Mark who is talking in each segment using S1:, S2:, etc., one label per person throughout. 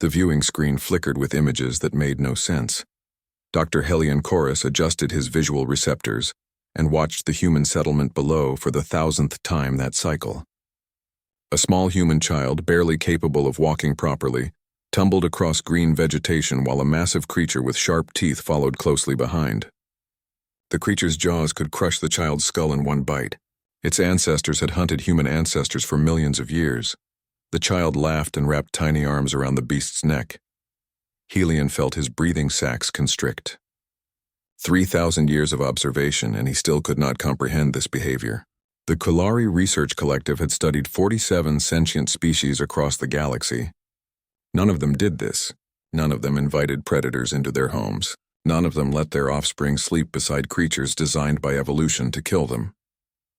S1: The viewing screen flickered with images that made no sense. Dr. Helion Chorus adjusted his visual receptors and watched the human settlement below for the 1,000th time that cycle. A small human child, barely capable of walking properly, tumbled across green vegetation while a massive creature with sharp teeth followed closely behind. The creature's jaws could crush the child's skull in one bite. Its ancestors had hunted human ancestors for millions of years. The child laughed and wrapped tiny arms around the beast's neck. Helion felt his breathing sacs constrict. 3,000 years of observation, and he still could not comprehend this behavior. The Quillari Research Collective had studied 47 sentient species across the galaxy. None of them did this. None of them invited predators into their homes. None of them let their offspring sleep beside creatures designed by evolution to kill them.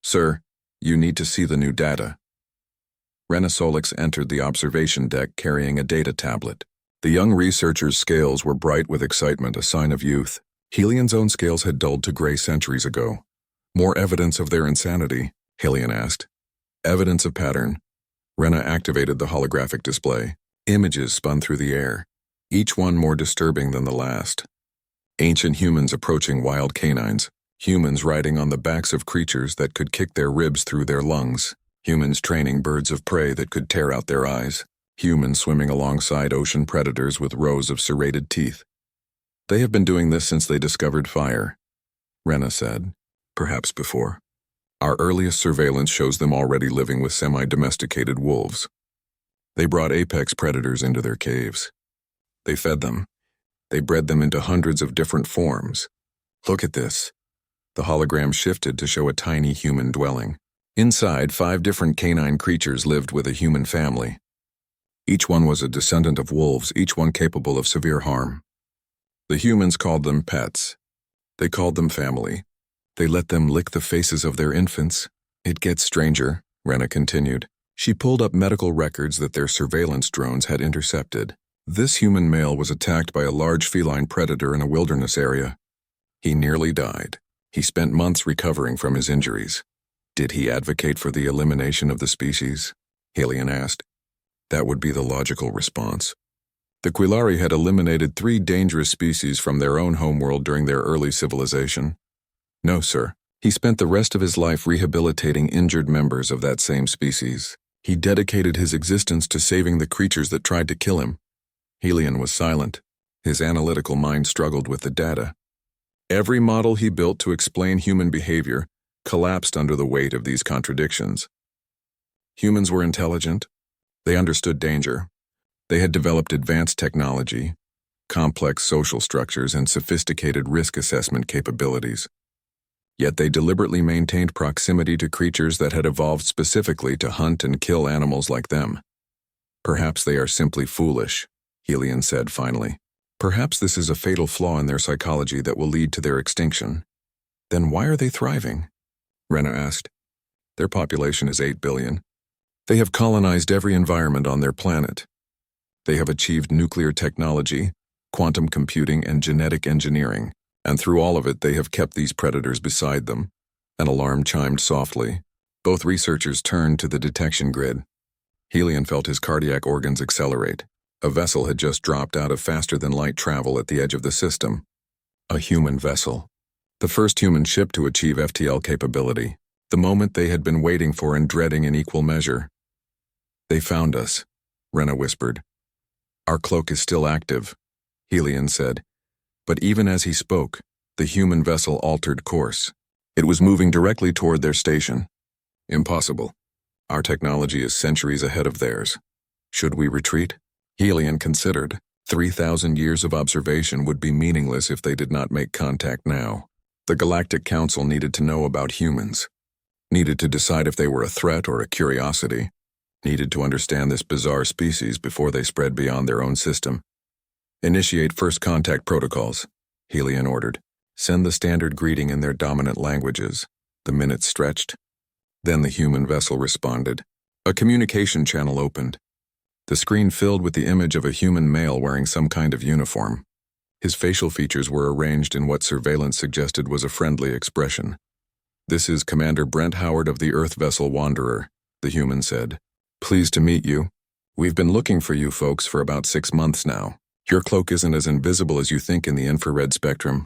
S1: Sir, you need to see the new data. Renasolix entered the observation deck carrying a data tablet. The young researcher's scales were bright with excitement, a sign of youth. Helion's own scales had dulled to gray centuries ago. More evidence of their insanity, Helion asked. Evidence of pattern. Rena activated the holographic display. Images spun through the air, each one more disturbing than the last. Ancient humans approaching wild canines, humans riding on the backs of creatures that could kick their ribs through their lungs, humans training birds of prey that could tear out their eyes, humans swimming alongside ocean predators with rows of serrated teeth. They have been doing this since they discovered fire, Rena said, perhaps before. Our earliest surveillance shows them already living with semi-domesticated wolves. They brought apex predators into their caves. They fed them. They bred them into hundreds of different forms. Look at this. The hologram shifted to show a tiny human dwelling. Inside, 5 different canine creatures lived with a human family. Each one was a descendant of wolves, each one capable of severe harm. The humans called them pets. They called them family. They let them lick the faces of their infants. It gets stranger, Rena continued. She pulled up medical records that their surveillance drones had intercepted. This human male was attacked by a large feline predator in a wilderness area. He nearly died. He spent months recovering from his injuries. Did he advocate for the elimination of the species? Helion asked. That would be the logical response. The Quillari had eliminated 3 dangerous species from their own homeworld during their early civilization. No, sir. He spent the rest of his life rehabilitating injured members of that same species. He dedicated his existence to saving the creatures that tried to kill him. Helion was silent. His analytical mind struggled with the data. Every model he built to explain human behavior collapsed under the weight of these contradictions. Humans were intelligent. They understood danger. They had developed advanced technology, complex social structures, and sophisticated risk assessment capabilities. Yet they deliberately maintained proximity to creatures that had evolved specifically to hunt and kill animals like them. Perhaps they are simply foolish, Helion said finally. Perhaps this is a fatal flaw in their psychology that will lead to their extinction. Then why are they thriving? Rena asked. Their population is 8 billion. They have colonized every environment on their planet. They have achieved nuclear technology, quantum computing, and genetic engineering. And through all of it, they have kept these predators beside them. An alarm chimed softly. Both researchers turned to the detection grid. Helion felt his cardiac organs accelerate. A vessel had just dropped out of faster-than-light travel at the edge of the system. A human vessel. The first human ship to achieve FTL capability. The moment they had been waiting for and dreading in equal measure. They found us, Rena whispered. Our cloak is still active, Helion said. But even as he spoke, the human vessel altered course. It was moving directly toward their station. Impossible. Our technology is centuries ahead of theirs. Should we retreat? Helion considered. 3,000 years of observation would be meaningless if they did not make contact now. The Galactic Council needed to know about humans. Needed to decide if they were a threat or a curiosity. Needed to understand this bizarre species before they spread beyond their own system. Initiate first contact protocols, Helion ordered. Send the standard greeting in their dominant languages. The minutes stretched. Then the human vessel responded. A communication channel opened. The screen filled with the image of a human male wearing some kind of uniform. His facial features were arranged in what surveillance suggested was a friendly expression. This is Commander Brent Howard of the Earth vessel Wanderer, the human said. Pleased to meet you. We've been looking for you folks for about 6 months now. Your cloak isn't as invisible as you think in the infrared spectrum.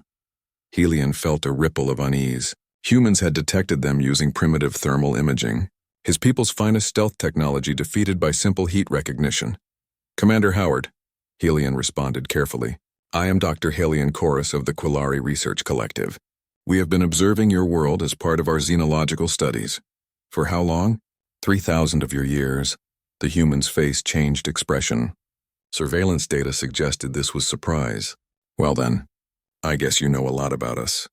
S1: Helion felt a ripple of unease. Humans had detected them using primitive thermal imaging. His people's finest stealth technology defeated by simple heat recognition. Commander Howard, Helion responded carefully. I am Dr. Helion Chorus of the Quillari Research Collective. We have been observing your world as part of our xenological studies. For how long? 3,000 of your years. The human's face changed expression. Surveillance data suggested this was surprise. Well then, I guess you know a lot about us.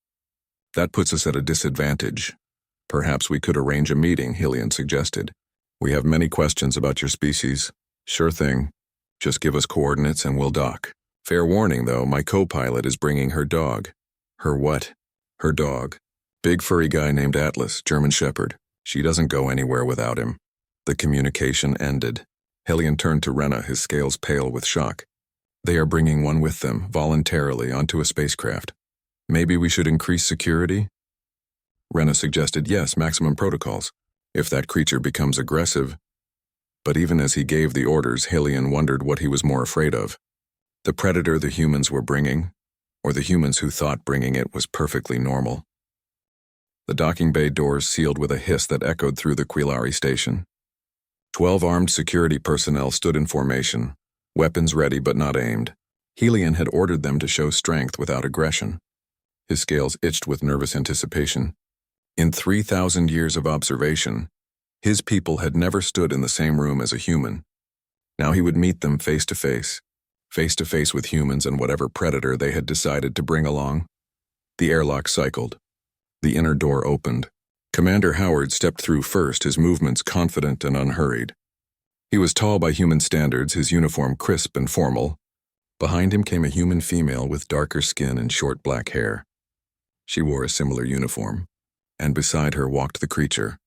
S1: That puts us at a disadvantage. Perhaps we could arrange a meeting, Helion suggested. We have many questions about your species. Sure thing. Just give us coordinates and we'll dock. Fair warning though, my co-pilot is bringing her dog. Her what? Her dog. Big furry guy named Atlas, German Shepherd. She doesn't go anywhere without him. The communication ended. Helion turned to Rena, his scales pale with shock. They are bringing one with them, voluntarily, onto a spacecraft. Maybe we should increase security? Rena suggested yes, maximum protocols, if that creature becomes aggressive. But even as he gave the orders, Helion wondered what he was more afraid of. The predator the humans were bringing, or the humans who thought bringing it was perfectly normal. The docking bay doors sealed with a hiss that echoed through the Quillari station. 12 armed security personnel stood in formation, weapons ready but not aimed. Helion had ordered them to show strength without aggression. His scales itched with nervous anticipation. In 3,000 years of observation, his people had never stood in the same room as a human. Now he would meet them face to face with humans and whatever predator they had decided to bring along. The airlock cycled. The inner door opened. Commander Howard stepped through first, his movements confident and unhurried. He was tall by human standards, his uniform crisp and formal. Behind him came a human female with darker skin and short black hair. She wore a similar uniform, and beside her walked the creature.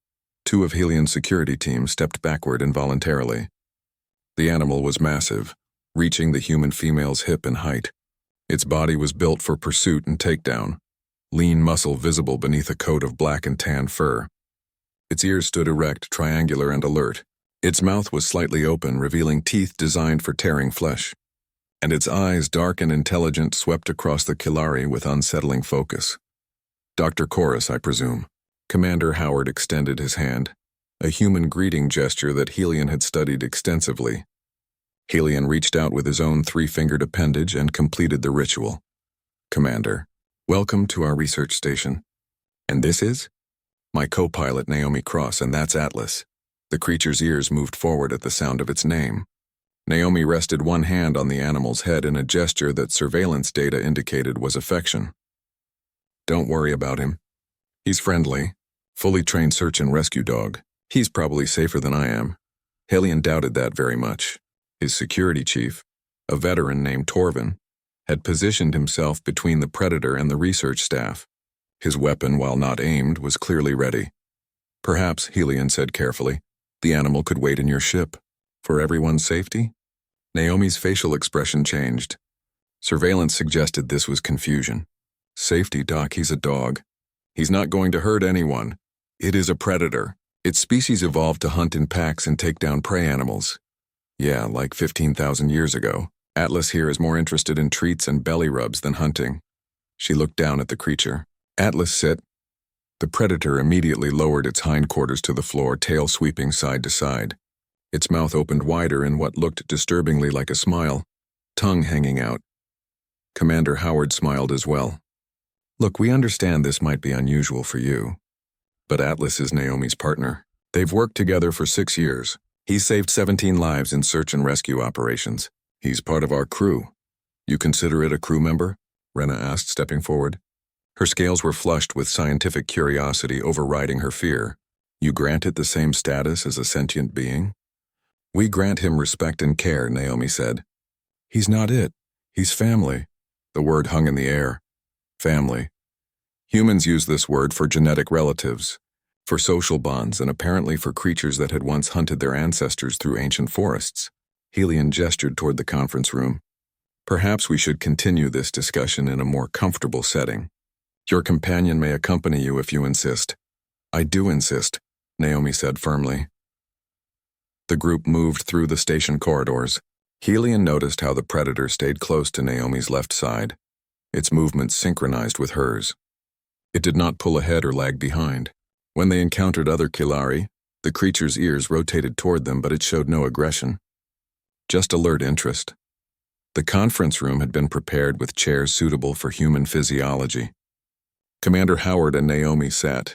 S1: 2 of Helion's security team stepped backward involuntarily. The animal was massive, reaching the human female's hip in height. Its body was built for pursuit and takedown. Lean muscle visible beneath a coat of black and tan fur. Its ears stood erect, triangular and alert. Its mouth was slightly open, revealing teeth designed for tearing flesh. And its eyes, dark and intelligent, swept across the Quillari with unsettling focus. Dr. Chorus, I presume. Commander Howard extended his hand, a human greeting gesture that Helion had studied extensively. Helion reached out with his own 3-fingered appendage and completed the ritual. Commander, welcome to our research station. And this is? My co-pilot Naomi Cross, and that's Atlas. The creature's ears moved forward at the sound of its name. Naomi rested one hand on the animal's head in a gesture that surveillance data indicated was affection. Don't worry about him. He's friendly, fully trained search and rescue dog. He's probably safer than I am. Helion doubted that very much. His security chief, a veteran named Torvin, had positioned himself between the predator and the research staff. His weapon, while not aimed, was clearly ready. Perhaps, Helion said carefully, the animal could wait in your ship. For everyone's safety? Naomi's facial expression changed. Surveillance suggested this was confusion. Safety, Doc, he's a dog. He's not going to hurt anyone. It is a predator. Its species evolved to hunt in packs and take down prey animals. Yeah, like 15,000 years ago. Atlas here is more interested in treats and belly rubs than hunting. She looked down at the creature. Atlas, sit. The predator immediately lowered its hindquarters to the floor, tail sweeping side to side. Its mouth opened wider in what looked disturbingly like a smile, tongue hanging out. Commander Howard smiled as well. Look, we understand this might be unusual for you, but Atlas is Naomi's partner. They've worked together for 6 years. He's saved 17 lives in search and rescue operations. He's part of our crew. You consider it a crew member? Rena asked, stepping forward. Her scales were flushed with scientific curiosity overriding her fear. You grant it the same status as a sentient being? We grant him respect and care, Naomi said. He's not it. He's family. The word hung in the air. Family. Humans use this word for genetic relatives, for social bonds, and apparently for creatures that had once hunted their ancestors through ancient forests. Helion gestured toward the conference room. Perhaps we should continue this discussion in a more comfortable setting. Your companion may accompany you if you insist. I do insist, Naomi said firmly. The group moved through the station corridors. Helion noticed how the Predator stayed close to Naomi's left side, its movements synchronized with hers. It did not pull ahead or lag behind. When they encountered other Kilari, the creature's ears rotated toward them, but it showed no aggression. Just alert interest. The conference room had been prepared with chairs suitable for human physiology. Commander Howard and Naomi sat.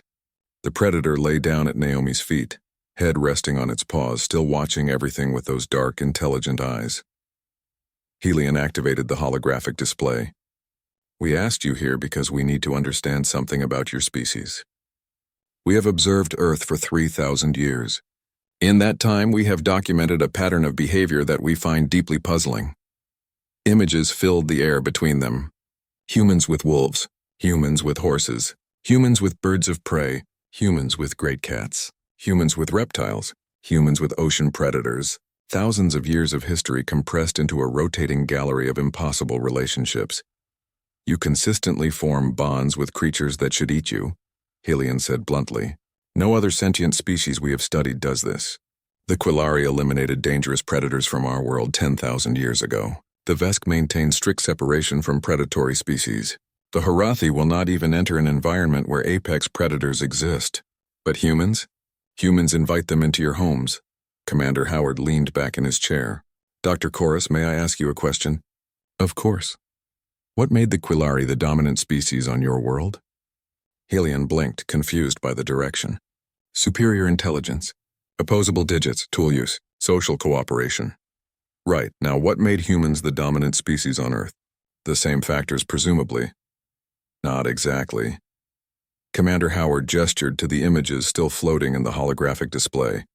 S1: The Predator lay down at Naomi's feet, head resting on its paws, still watching everything with those dark, intelligent eyes. Helion activated the holographic display. We asked you here because we need to understand something about your species. We have observed Earth for 3,000 years. In that time, we have documented a pattern of behavior that we find deeply puzzling. Images filled the air between them. Humans with wolves, humans with horses, humans with birds of prey, humans with great cats, humans with reptiles, humans with ocean predators, thousands of years of history compressed into a rotating gallery of impossible relationships. You consistently form bonds with creatures that should eat you, Helion said bluntly. No other sentient species we have studied does this. The Quillari eliminated dangerous predators from our world 10,000 years ago. The Vesk maintain strict separation from predatory species. The Harathi will not even enter an environment where apex predators exist. But humans? Humans invite them into your homes. Commander Howard leaned back in his chair. Dr. Chorus, may I ask you a question? Of course. What made the Quillari the dominant species on your world? Helion blinked, confused by the direction. Superior intelligence. Opposable digits, tool use, social cooperation. Right, now what made humans the dominant species on Earth? The same factors, presumably. Not exactly. Commander Howard gestured to the images still floating in the holographic display.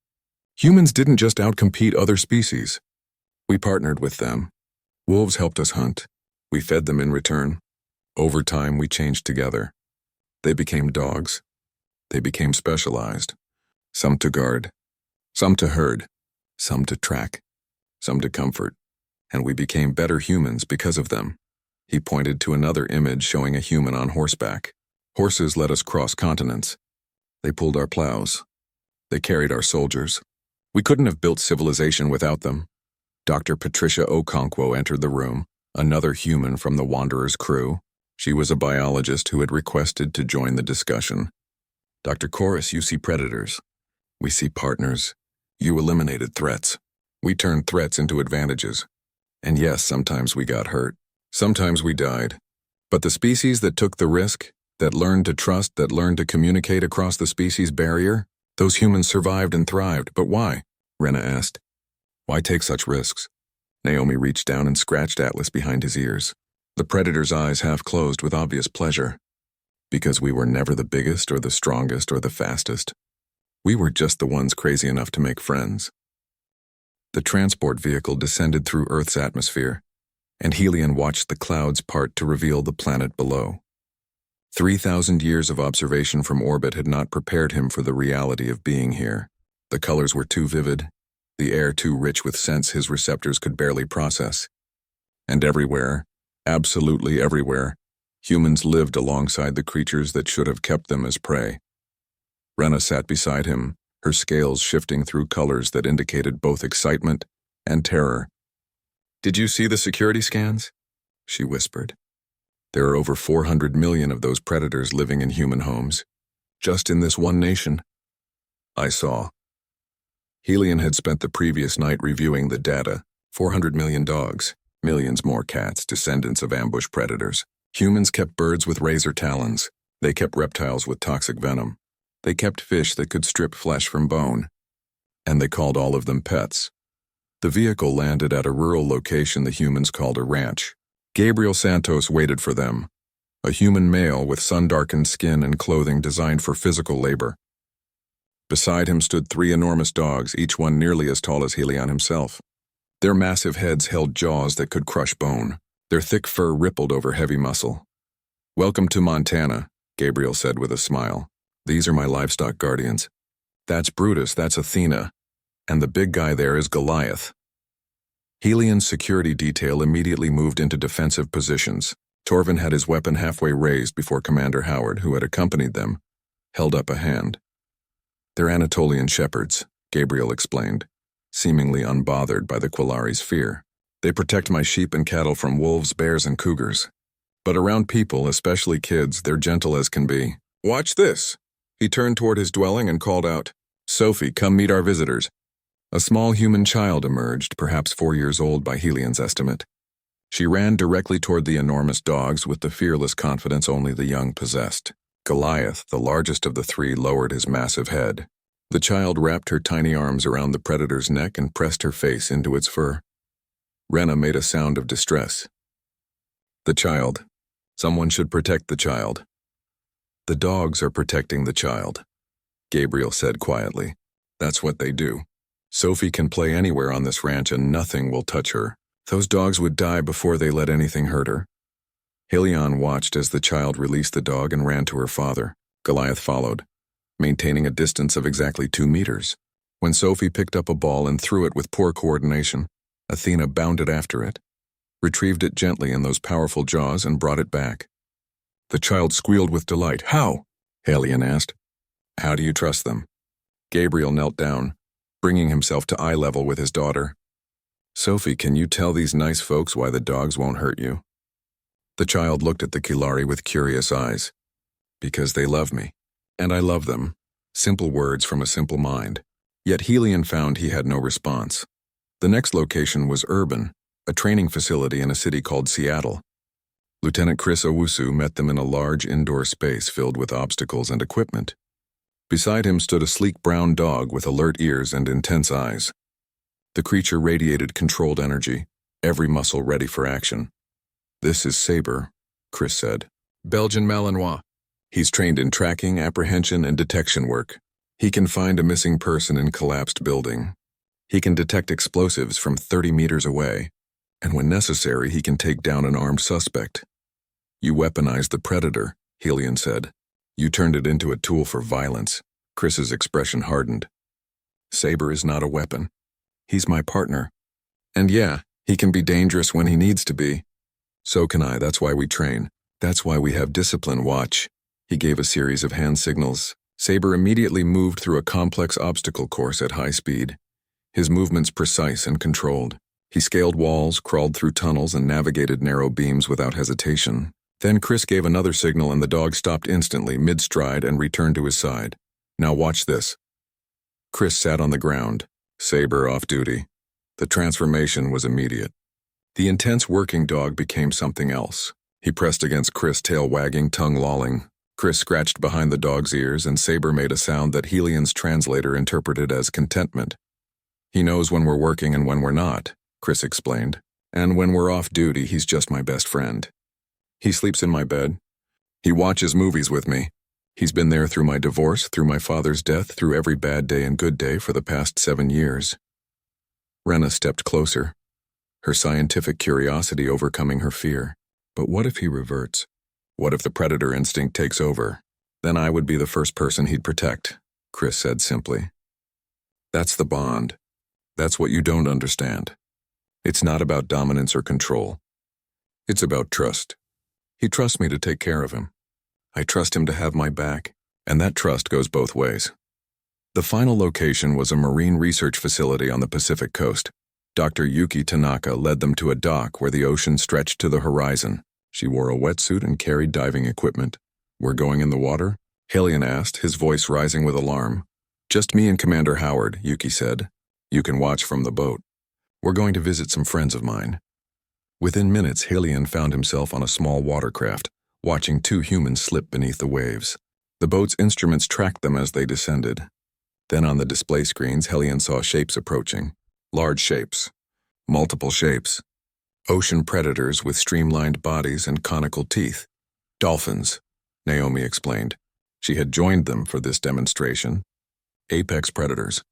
S1: Humans didn't just outcompete other species. We partnered with them. Wolves helped us hunt. We fed them in return. Over time, we changed together. They became dogs. They became specialized. Some to guard, some to herd, some to track, some to comfort. And we became better humans because of them. He pointed to another image showing a human on horseback. Horses let us cross continents. They pulled our plows. They carried our soldiers. We couldn't have built civilization without them. Dr. Patricia Okonkwo entered the room, another human from the Wanderer's crew. She was a biologist who had requested to join the discussion. Dr. Chorus, you see predators. We see partners. You eliminated threats. We turned threats into advantages. And yes, sometimes we got hurt. Sometimes we died. But the species that took the risk, that learned to trust, that learned to communicate across the species barrier, those humans survived and thrived. But why? Rena asked. Why take such risks? Naomi reached down and scratched Atlas behind his ears. The predator's eyes half closed with obvious pleasure. Because we were never the biggest or the strongest or the fastest. We were just the ones crazy enough to make friends. The transport vehicle descended through Earth's atmosphere, and Helion watched the clouds part to reveal the planet below. 3,000 years of observation from orbit had not prepared him for the reality of being here. The colors were too vivid, the air too rich with scents his receptors could barely process. And everywhere, absolutely everywhere, humans lived alongside the creatures that should have kept them as prey. Rena sat beside him, her scales shifting through colors that indicated both excitement and terror. Did you see the security scans? She whispered. There are over 400 million of those predators living in human homes, just in this one nation. I saw. Helion had spent the previous night reviewing the data. 400 million dogs, millions more cats, descendants of ambush predators. Humans kept birds with razor talons. They kept reptiles with toxic venom. They kept fish that could strip flesh from bone. And they called all of them pets. The vehicle landed at a rural location the humans called a ranch. Gabriel Santos waited for them, a human male with sun-darkened skin and clothing designed for physical labor. Beside him stood 3 enormous dogs, each one nearly as tall as Helion himself. Their massive heads held jaws that could crush bone. Their thick fur rippled over heavy muscle. Welcome to Montana, Gabriel said with a smile. These are my livestock guardians. That's Brutus, that's Athena, and the big guy there is Goliath. Helion's security detail immediately moved into defensive positions. Torvin had his weapon halfway raised before Commander Howard, who had accompanied them, held up a hand. They're Anatolian shepherds, Gabriel explained. seemingly unbothered by the Quillari's fear. They protect my sheep and cattle from wolves, bears, and cougars. But around people, especially kids, they're gentle as can be. Watch this! He turned toward his dwelling and called out, Sophie, come meet our visitors. A small human child emerged, perhaps 4 years old by Helian's estimate. She ran directly toward the enormous dogs with the fearless confidence only the young possessed. Goliath, the largest of the three, lowered his massive head. The child wrapped her tiny arms around the predator's neck and pressed her face into its fur. Rena made a sound of distress. The child. Someone should protect the child. The dogs are protecting the child, Gabriel said quietly. That's what they do. Sophie can play anywhere on this ranch and nothing will touch her. Those dogs would die before they let anything hurt her. Helion watched as the child released the dog and ran to her father. Goliath followed, maintaining a distance of exactly 2 meters. When Sophie picked up a ball and threw it with poor coordination, Athena bounded after it, retrieved it gently in those powerful jaws and brought it back. The child squealed with delight. How? Helion asked. How do you trust them? Gabriel knelt down, bringing himself to eye level with his daughter. Sophie, can you tell these nice folks why the dogs won't hurt you? The child looked at the Quillari with curious eyes. Because they love me, and I love them. Simple words from a simple mind. Yet Helion found he had no response. The next location was urban, a training facility in a city called Seattle. Lieutenant Chris Owusu met them in a large indoor space filled with obstacles and equipment. Beside him stood a sleek brown dog with alert ears and intense eyes. The creature radiated controlled energy, every muscle ready for action. This is Saber, Chris said. Belgian Malinois. He's trained in tracking, apprehension, and detection work. He can find a missing person in collapsed building. He can detect explosives from 30 meters away, and when necessary, he can take down an armed suspect. You weaponized the predator, Helion said. You turned it into a tool for violence. Chris's expression hardened. Saber is not a weapon. He's my partner. And yeah, he can be dangerous when he needs to be. So can I, that's why we train. That's why we have discipline. Watch. He gave a series of hand signals. Saber immediately moved through a complex obstacle course at high speed. His movements precise and controlled. He scaled walls, crawled through tunnels, and navigated narrow beams without hesitation. Then Chris gave another signal and the dog stopped instantly, mid-stride, and returned to his side. Now watch this. Chris sat on the ground, Saber off duty. The transformation was immediate. The intense working dog became something else. He pressed against Chris, tail wagging, tongue lolling. Chris scratched behind the dog's ears, and Saber made a sound that Helion's translator interpreted as contentment. He knows when we're working and when we're not, Chris explained. And when we're off duty, he's just my best friend. He sleeps in my bed. He watches movies with me. He's been there through my divorce, through my father's death, through every bad day and good day for the past 7 years. Rena stepped closer, her scientific curiosity overcoming her fear. But what if he reverts? What if the predator instinct takes over? Then I would be the first person he'd protect, Chris said simply. That's the bond. That's what you don't understand. It's not about dominance or control. It's about trust. He trusts me to take care of him. I trust him to have my back, and that trust goes both ways. The final location was a marine research facility on the Pacific coast. Dr. Yuki Tanaka led them to a dock where the ocean stretched to the horizon. She wore a wetsuit and carried diving equipment. We're going in the water? Helion asked, his voice rising with alarm. Just me and Commander Howard, Yuki said. You can watch from the boat. We're going to visit some friends of mine. Within minutes, Helion found himself on a small watercraft, watching 2 humans slip beneath the waves. The boat's instruments tracked them as they descended. Then on the display screens, Helion saw shapes approaching. Large shapes. Multiple shapes. Ocean predators with streamlined bodies and conical teeth. Dolphins, Naomi explained. She had joined them for this demonstration. Apex predators.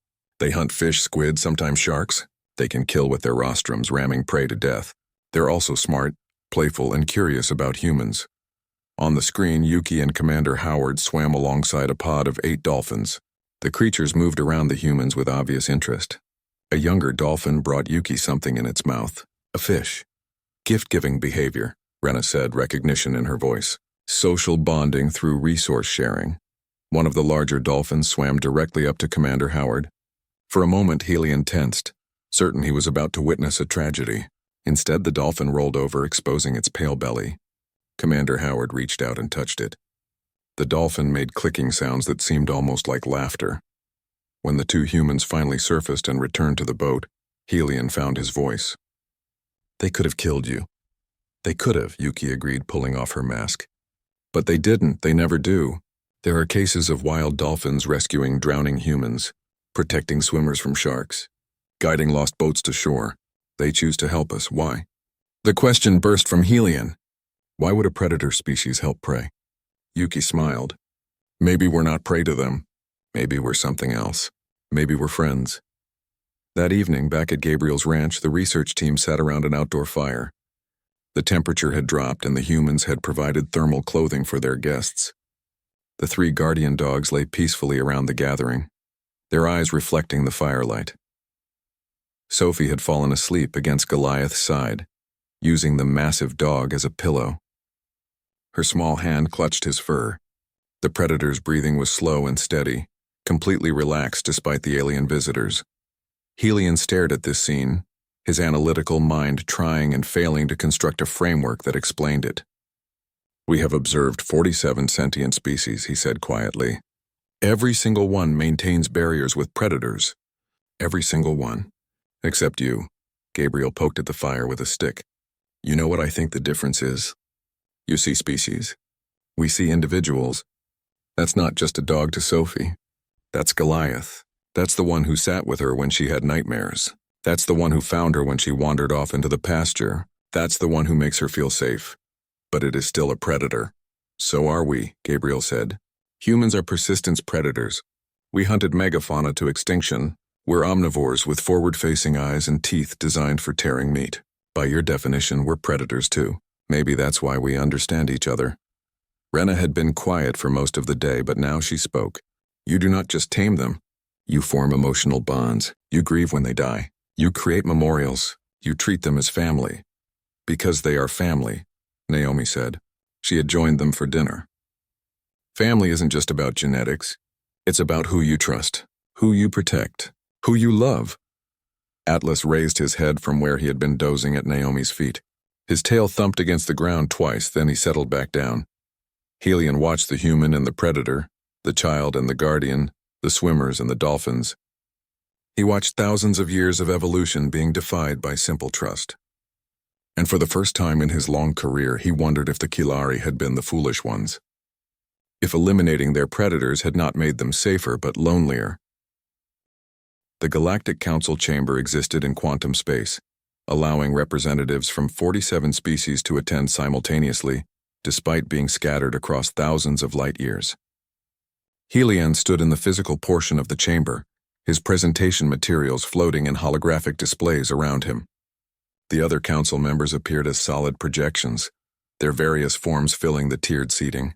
S1: They hunt fish, squid, sometimes sharks. They can kill with their rostrums, ramming prey to death. They're also smart, playful, and curious about humans. On the screen, Yuki and Commander Howard swam alongside a pod of 8 dolphins. The creatures moved around the humans with obvious interest. A younger dolphin brought Yuki something in its mouth. A fish. Gift-giving behavior, Rena said, recognition in her voice. Social bonding through resource sharing. One of the larger dolphins swam directly up to Commander Howard. For a moment, Helion tensed, certain he was about to witness a tragedy. Instead, the dolphin rolled over, exposing its pale belly. Commander Howard reached out and touched it. The dolphin made clicking sounds that seemed almost like laughter. When the two humans finally surfaced and returned to the boat, Helion found his voice. "They could have killed you." "They could have," Yuki agreed, pulling off her mask. "But they didn't. They never do. There are cases of wild dolphins rescuing drowning humans, protecting swimmers from sharks, guiding lost boats to shore. They choose to help us. Why?" The question burst from Helion. Why would a predator species help prey? Yuki smiled. "Maybe we're not prey to them. Maybe we're something else. Maybe we're friends." That evening, back at Gabriel's ranch, the research team sat around an outdoor fire. The temperature had dropped and the humans had provided thermal clothing for their guests. The three guardian dogs lay peacefully around the gathering, their eyes reflecting the firelight. Sophie had fallen asleep against Goliath's side, using the massive dog as a pillow. Her small hand clutched his fur. The predator's breathing was slow and steady, completely relaxed despite the alien visitors. Helion stared at this scene, his analytical mind trying and failing to construct a framework that explained it. "We have observed 47 sentient species," he said quietly. "Every single one maintains barriers with predators. Every single one. Except you." Gabriel poked at the fire with a stick. "You know what I think the difference is? You see species. We see individuals. That's not just a dog to Sophie. That's Goliath. That's the one who sat with her when she had nightmares. That's the one who found her when she wandered off into the pasture. That's the one who makes her feel safe. But it is still a predator." "So are we," Gabriel said. "Humans are persistence predators. We hunted megafauna to extinction. We're omnivores with forward-facing eyes and teeth designed for tearing meat. By your definition, we're predators too. Maybe that's why we understand each other." Rena had been quiet for most of the day, but now she spoke. "You do not just tame them. You form emotional bonds. You grieve when they die. You create memorials. You treat them as family. Because they are family," Naomi said. She had joined them for dinner. "Family isn't just about genetics. It's about who you trust, who you protect, who you love." Atlas raised his head from where he had been dozing at Naomi's feet. His tail thumped against the ground twice, then he settled back down. Helion watched the human and the predator, the child and the guardian, the swimmers and the dolphins. He watched thousands of years of evolution being defied by simple trust. And for the first time in his long career, he wondered if the Kilari had been the foolish ones. If eliminating their predators had not made them safer but lonelier. The Galactic Council chamber existed in quantum space, allowing representatives from 47 species to attend simultaneously, despite being scattered across thousands of light years. Helion stood in the physical portion of the chamber, his presentation materials floating in holographic displays around him. The other council members appeared as solid projections, their various forms filling the tiered seating.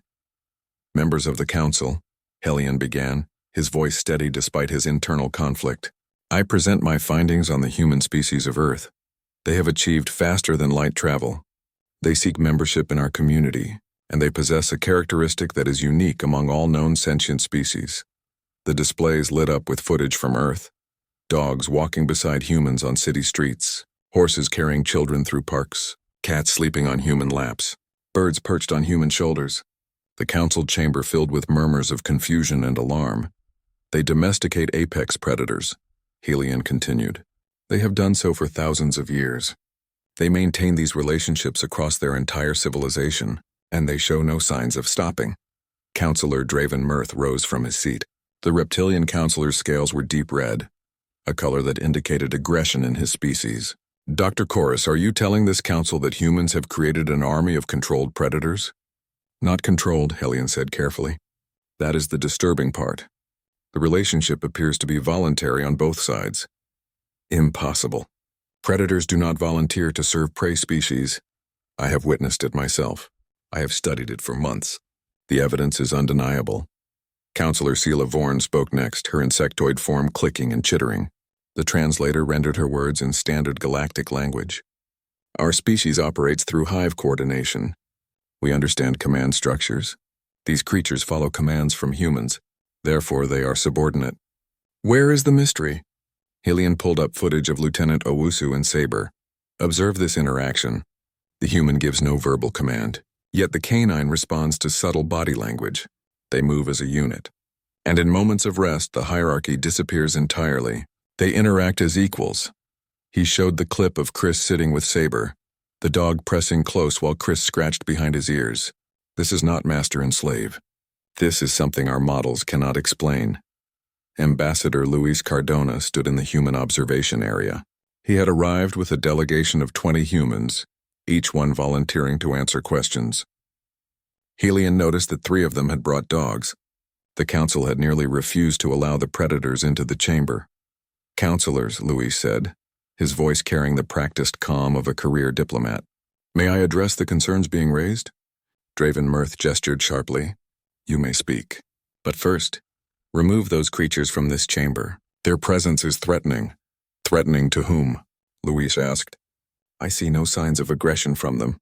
S1: "Members of the council," Helion began, his voice steady despite his internal conflict. "I present my findings on the human species of Earth. They have achieved faster than light travel. They seek membership in our community, and they possess a characteristic that is unique among all known sentient species." The displays lit up with footage from Earth. Dogs walking beside humans on city streets, horses carrying children through parks, cats sleeping on human laps, birds perched on human shoulders. The council chamber filled with murmurs of confusion and alarm. "They domesticate apex predators," Helion continued. "They have done so for thousands of years. They maintain these relationships across their entire civilization, and they show no signs of stopping." Councillor Draven Mirth rose from his seat. The reptilian councillor's scales were deep red, a color that indicated aggression in his species. "Dr. Chorus, are you telling this council that humans have created an army of controlled predators?" "Not controlled," Helion said carefully. "That is the disturbing part. The relationship appears to be voluntary on both sides." "Impossible. Predators do not volunteer to serve prey species. I have witnessed it myself. I have studied it for months. The evidence is undeniable." Councillor Sela Vorn spoke next, her insectoid form clicking and chittering. The translator rendered her words in standard galactic language. "Our species operates through hive coordination. We understand command structures. These creatures follow commands from humans. Therefore, they are subordinate." "Where is the mystery?" Helion pulled up footage of Lieutenant Owusu and Saber. Observe this interaction. The human gives no verbal command, yet the canine responds to subtle body language. They move as a unit. And in moments of rest, the hierarchy disappears entirely. They interact as equals. He showed the clip of Chris sitting with Saber, the dog pressing close while Chris scratched behind his ears. This is not master and slave. This is something our models cannot explain. Ambassador Luis Cardona stood in the human observation area. He had arrived with a delegation of 20 humans, each one volunteering to answer questions. Helion noticed that 3 of them had brought dogs. The council had nearly refused to allow the predators into the chamber. Counselors, Luis said, his voice carrying the practiced calm of a career diplomat. May I address the concerns being raised? Draven Mirth gestured sharply. You may speak. But first, remove those creatures from this chamber. Their presence is threatening. Threatening to whom? Luis asked. I see no signs of aggression from them.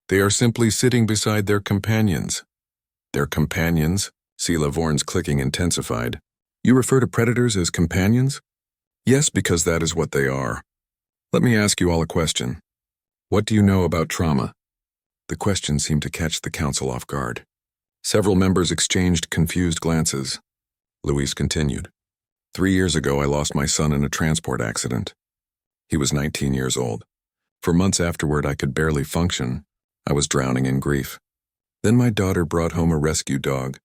S1: They are simply sitting beside their companions. Their companions? Sela Vorn's clicking intensified. You refer to predators as companions? Yes, because that is what they are. Let me ask you all a question. What do you know about trauma? The question seemed to catch the council off guard. Several members exchanged confused glances. Luis continued. 3 years ago, I lost my son in a transport accident. He was 19 years old. For months afterward, I could barely function. I was drowning in grief. Then my daughter brought home a rescue dog.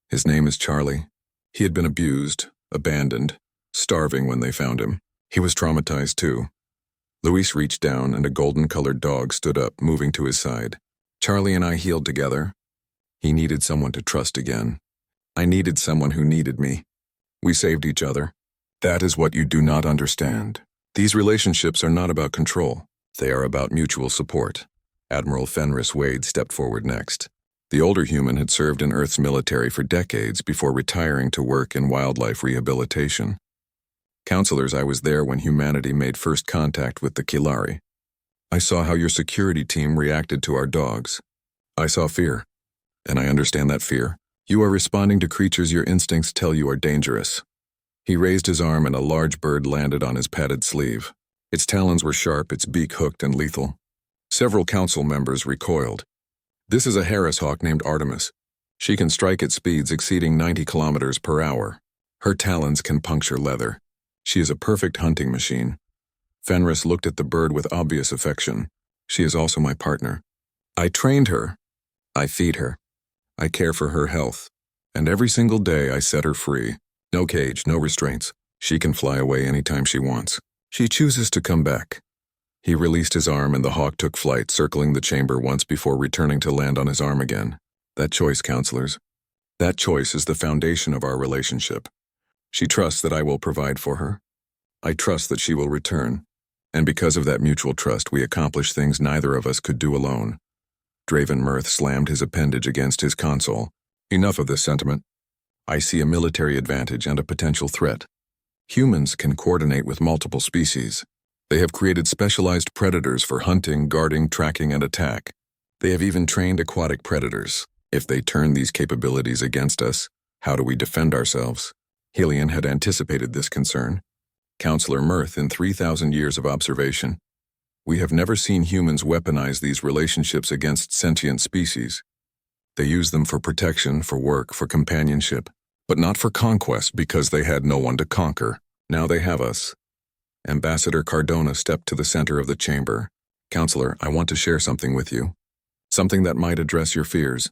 S1: His name is Charlie. He had been abused, abandoned, starving when they found him. He was traumatized too. Luis reached down and a golden-colored dog stood up, moving to his side. Charlie and I healed together. He needed someone to trust again. I needed someone who needed me. We saved each other. That is what you do not understand. These relationships are not about control. They are about mutual support. Admiral Fenris Wade stepped forward next. The older human had served in Earth's military for decades before retiring to work in wildlife rehabilitation. Counselors, I was there when humanity made first contact with the Kilari. I saw how your security team reacted to our dogs. I saw fear, and I understand that fear. You are responding to creatures your instincts tell you are dangerous. He raised his arm and a large bird landed on his padded sleeve. Its talons were sharp, its beak hooked and lethal. Several council members recoiled. This is a Harris hawk named Artemis. She can strike at speeds exceeding 90 kilometers per hour. Her talons can puncture leather. She is a perfect hunting machine. Fenris looked at the bird with obvious affection. She is also my partner. I trained her. I feed her. I care for her health. And every single day I set her free. No cage, no restraints. She can fly away anytime she wants. She chooses to come back. He released his arm and the hawk took flight, circling the chamber once before returning to land on his arm again. That choice, counselors. That choice is the foundation of our relationship. She trusts that I will provide for her. I trust that she will return. And because of that mutual trust, we accomplish things neither of us could do alone. Draven Mirth slammed his appendage against his console. Enough of this sentiment. I see a military advantage and a potential threat. Humans can coordinate with multiple species. They have created specialized predators for hunting, guarding, tracking, and attack. They have even trained aquatic predators. If they turn these capabilities against us, how do we defend ourselves? Helion had anticipated this concern. Counselor Mirth, in 3,000 years of observation, we have never seen humans weaponize these relationships against sentient species. They use them for protection, for work, for companionship, but not for conquest because they had no one to conquer. Now they have us. Ambassador Cardona stepped to the center of the chamber. Counselor, I want to share something with you. Something that might address your fears.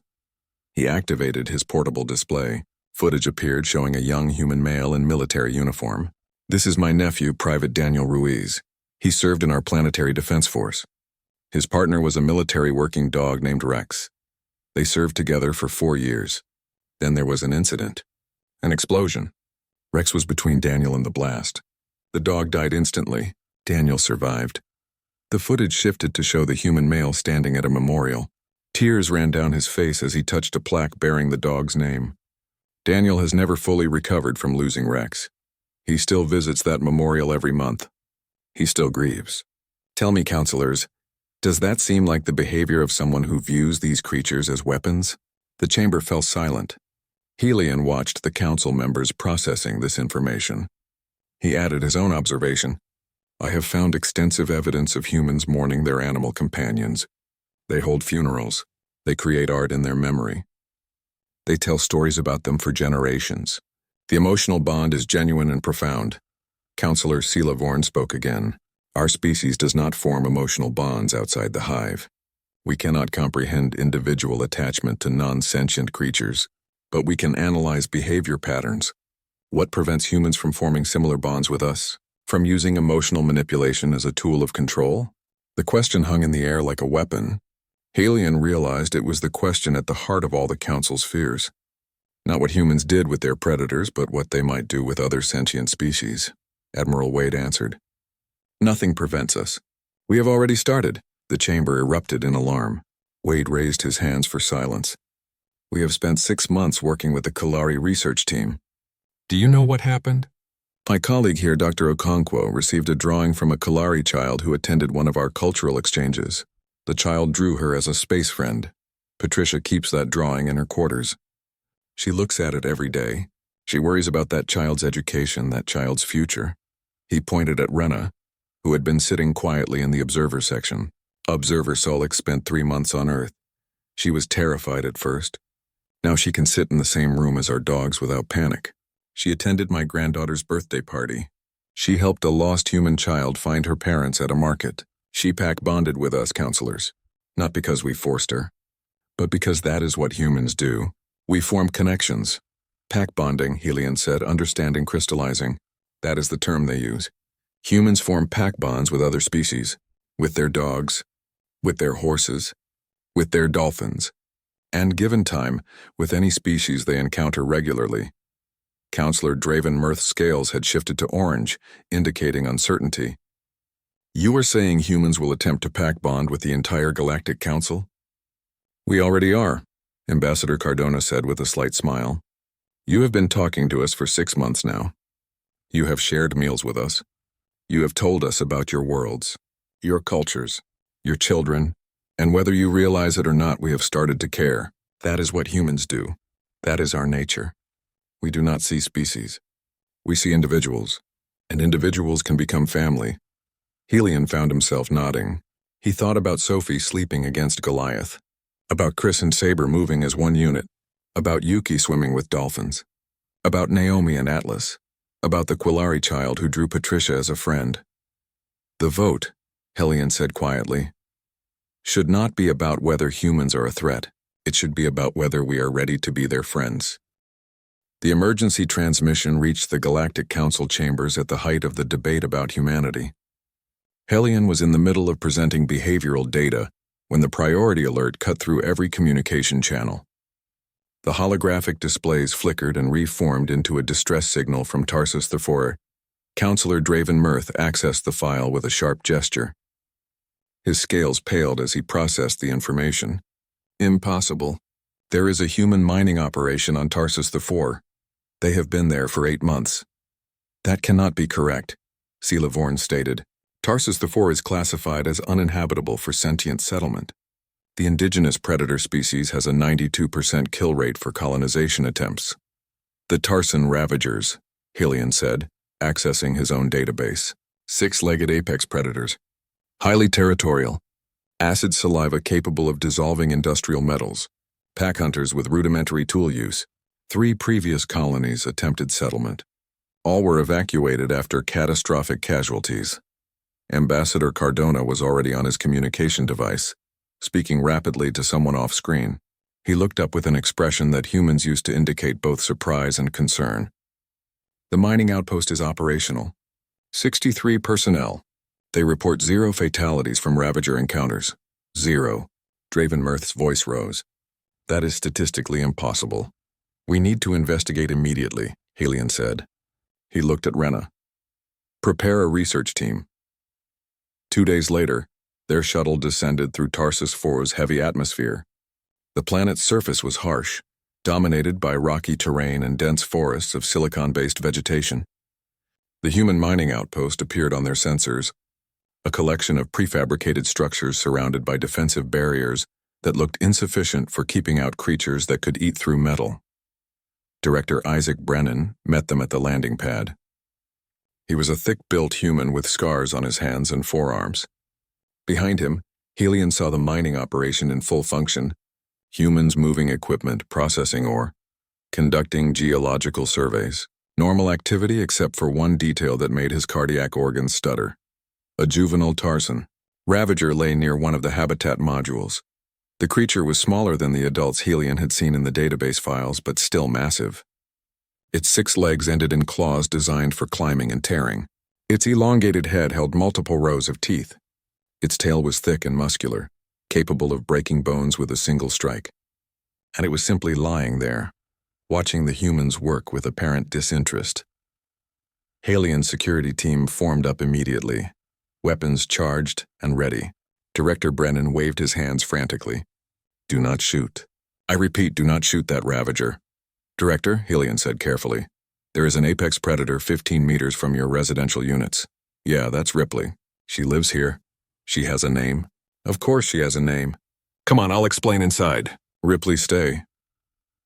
S1: He activated his portable display. Footage appeared showing a young human male in military uniform. This is my nephew, Private Daniel Ruiz. He served in our planetary defense force. His partner was a military working dog named Rex. They served together for 4 years. Then there was an incident. An explosion. Rex was between Daniel and the blast. The dog died instantly. Daniel survived. The footage shifted to show the human male standing at a memorial. Tears ran down his face as he touched a plaque bearing the dog's name. Daniel has never fully recovered from losing Rex. He still visits that memorial every month. He still grieves. Tell me, counselors, does that seem like the behavior of someone who views these creatures as weapons? The chamber fell silent. Helion watched the council members processing this information. He added his own observation. I have found extensive evidence of humans mourning their animal companions. They hold funerals. They create art in their memory. They tell stories about them for generations. The emotional bond is genuine and profound. Counselor Vorn spoke again. Our species does not form emotional bonds outside the hive. We cannot comprehend individual attachment to non-sentient creatures, but we can analyze behavior patterns. What prevents humans from forming similar bonds with us? From using emotional manipulation as a tool of control? The question hung in the air like a weapon. Halion realized it was the question at the heart of all the Council's fears. Not what humans did with their predators, but what they might do with other sentient species. Admiral Wade answered. Nothing prevents us. We have already started. The chamber erupted in alarm. Wade raised his hands for silence. We have spent 6 months working with the Kalari research team. Do you know what happened? My colleague here, Dr. Okonkwo, received a drawing from a Kalari child who attended one of our cultural exchanges. The child drew her as a space friend. Patricia keeps that drawing in her quarters. She looks at it every day. She worries about that child's education, that child's future. He pointed at Rena, who had been sitting quietly in the observer section. Observer Solik spent 3 months on Earth. She was terrified at first. Now she can sit in the same room as our dogs without panic. She attended my granddaughter's birthday party. She helped a lost human child find her parents at a market. She pack bonded with us counselors, not because we forced her, but because that is what humans do. We form connections. Pack bonding, Helion said, understanding crystallizing. That is the term they use. Humans form pack bonds with other species, with their dogs, with their horses, with their dolphins, and given time, with any species they encounter regularly. Counselor Draven Mirth's scales had shifted to orange, indicating uncertainty. You are saying humans will attempt to pack bond with the entire Galactic Council? We already are, Ambassador Cardona said with a slight smile. You have been talking to us for 6 months now. You have shared meals with us. You have told us about your worlds, your cultures, your children, and whether you realize it or not, we have started to care. That is what humans do. That is our nature. We do not see species. We see individuals, and individuals can become family. Helion found himself nodding. He thought about Sophie sleeping against Goliath, about Chris and Saber moving as one unit, about Yuki swimming with dolphins, about Naomi and Atlas, about the Quillari child who drew Patricia as a friend. The vote, Helion said quietly, should not be about whether humans are a threat. It should be about whether we are ready to be their friends. The emergency transmission reached the Galactic Council chambers at the height of the debate about humanity. Helion was in the middle of presenting behavioral data when the priority alert cut through every communication channel. The holographic displays flickered and reformed into a distress signal from Tarsus IV. Counselor Draven Mirth accessed the file with a sharp gesture. His scales paled as he processed the information. Impossible. There is a human mining operation on Tarsus IV. They have been there for 8 months. That cannot be correct, Vorn stated. Tarsus IV is classified as uninhabitable for sentient settlement. The indigenous predator species has a 92% kill rate for colonization attempts. The Tarsan Ravagers, Helion said, accessing his own database. 6-legged apex predators. Highly territorial. Acid saliva capable of dissolving industrial metals. Pack hunters with rudimentary tool use. 3 previous colonies attempted settlement. All were evacuated after catastrophic casualties. Ambassador Cardona was already on his communication device, speaking rapidly to someone off-screen. He looked up with an expression that humans used to indicate both surprise and concern. The mining outpost is operational. 63 personnel. They report 0 fatalities from Ravager encounters. 0. Draven Mirth's voice rose. That is statistically impossible. We need to investigate immediately, Helion said. He looked at Rena. Prepare a research team. 2 days later, their shuttle descended through Tarsus IV's heavy atmosphere. The planet's surface was harsh, dominated by rocky terrain and dense forests of silicon-based vegetation. The human mining outpost appeared on their sensors, a collection of prefabricated structures surrounded by defensive barriers that looked insufficient for keeping out creatures that could eat through metal. Director Isaac Brennan met them at the landing pad. He was a thick-built human with scars on his hands and forearms. Behind him, Helion saw the mining operation in full function, humans moving equipment, processing ore, conducting geological surveys. Normal activity except for one detail that made his cardiac organs stutter. A juvenile Tarsan. Ravager lay near one of the habitat modules. The creature was smaller than the adults Helion had seen in the database files, but still massive. Its 6 legs ended in claws designed for climbing and tearing. Its elongated head held multiple rows of teeth. Its tail was thick and muscular, capable of breaking bones with a single strike. And it was simply lying there, watching the humans work with apparent disinterest. Halion's security team formed up immediately, weapons charged and ready. Director Brennan waved his hands frantically. "Do not shoot. I repeat, do not shoot that Ravager." "Director," Helion said carefully, "there is an apex predator 15 meters from your residential units. Yeah, that's Ripley. She lives here. She has a name." "Of course she has a name. Come on, I'll explain inside." "Ripley, stay."